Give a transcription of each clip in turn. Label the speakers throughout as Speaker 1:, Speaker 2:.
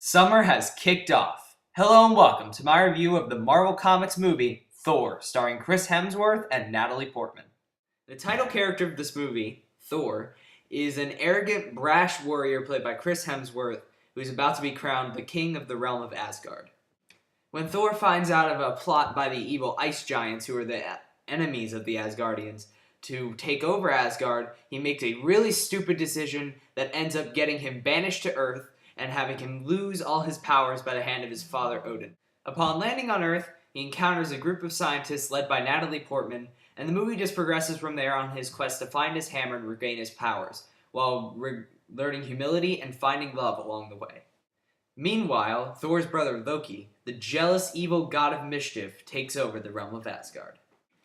Speaker 1: Summer has kicked off. Hello and welcome to my review of the Marvel Comics movie, Thor, starring Chris Hemsworth and Natalie Portman. The title character of this movie, Thor, is an arrogant, brash warrior played by Chris Hemsworth who is about to be crowned the king of the realm of Asgard. When Thor finds out of a plot by the evil ice giants who are the enemies of the Asgardians to take over Asgard, he makes a really stupid decision that ends up getting him banished to Earth and having him lose all his powers by the hand of his father Odin. Upon landing on Earth, he encounters a group of scientists led by Natalie Portman, and the movie just progresses from there on his quest to find his hammer and regain his powers, while learning humility and finding love along the way. Meanwhile, Thor's brother Loki, the jealous, evil god of mischief, takes over the realm of Asgard.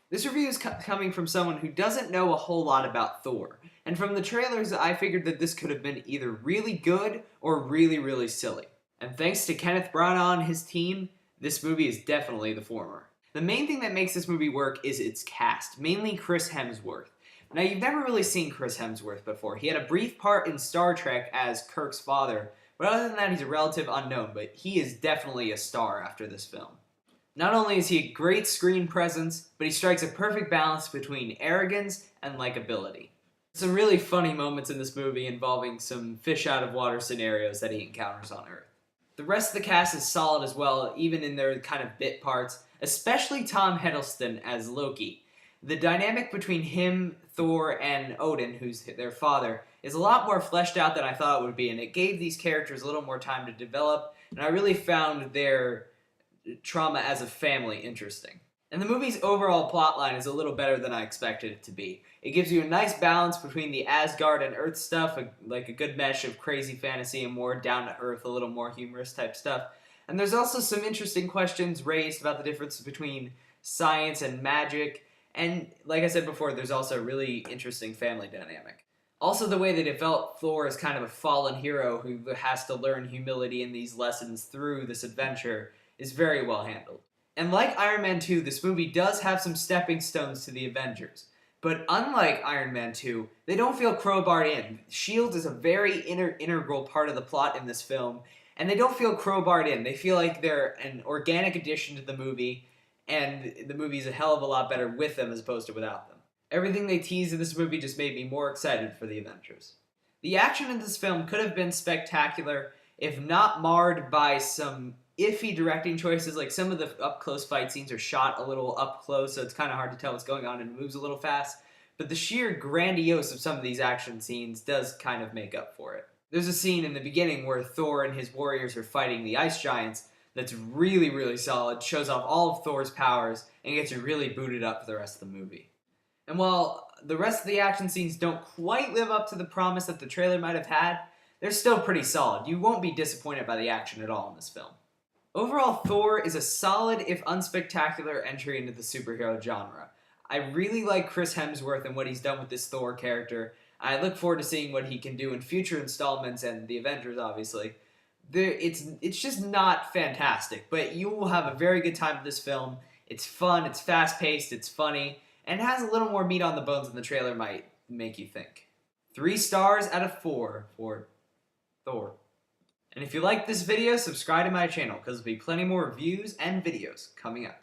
Speaker 1: This review is coming from someone who doesn't know a whole lot about Thor, and from the trailers I figured that this could have been either really good or really silly. And thanks to Kenneth Branagh and his team, this movie is definitely the former. The main thing that makes this movie work is its cast, mainly Chris Hemsworth. Now, you've never really seen Chris Hemsworth before. He had a brief part in Star Trek as Kirk's father, but other than that, he's a relative unknown, but he is definitely a star after this film. Not only is he a great screen presence, but he strikes a perfect balance between arrogance and likability. Some really funny moments in this movie involving some fish-out-of-water scenarios that he encounters on Earth. The rest of the cast is solid as well, even in their kind of bit parts, especially Tom Hiddleston as Loki. The dynamic between him, Thor, and Odin, who's their father, is a lot more fleshed out than I thought it would be, and it gave these characters a little more time to develop, and I really found their trauma as a family interesting. And the movie's overall plotline is a little better than I expected it to be. It gives you a nice balance between the Asgard and Earth stuff, like a good mesh of crazy fantasy and more down-to-earth, a little more humorous type stuff. And there's also some interesting questions raised about the difference between science and magic, and like I said before, there's also a really interesting family dynamic. Also, the way they develop Thor as kind of a fallen hero who has to learn humility in these lessons through this adventure is very well handled. And like Iron Man 2, this movie does have some stepping stones to the Avengers. But unlike Iron Man 2, they don't feel crowbarred in. S.H.I.E.L.D. is a very integral part of the plot in this film, and they don't feel crowbarred in. They feel like they're an organic addition to the movie, and the movie's a hell of a lot better with them as opposed to without them. Everything they teased in this movie just made me more excited for the Avengers. The action in this film could have been spectacular if not marred by some iffy directing choices. Like some of the up-close fight scenes are shot a little up-close, so it's kind of hard to tell what's going on and it moves a little fast. But the sheer grandiose of some of these action scenes does kind of make up for it. There's a scene in the beginning where Thor and his warriors are fighting the ice giants that's really solid, shows off all of Thor's powers, and gets you really booted up for the rest of the movie. And while the rest of the action scenes don't quite live up to the promise that the trailer might have had, they're still pretty solid. You won't be disappointed by the action at all in this film. Overall, Thor is a solid, if unspectacular, entry into the superhero genre. I really like Chris Hemsworth and what he's done with this Thor character. I look forward to seeing what he can do in future installments and the Avengers, obviously. It's just not fantastic, but you will have a very good time with this film. It's fun, it's fast-paced, it's funny, and it has a little more meat on the bones than the trailer might make you think. 3 stars out of 4 for Thor. And if you like this video, subscribe to my channel, because there'll be plenty more reviews and videos coming up.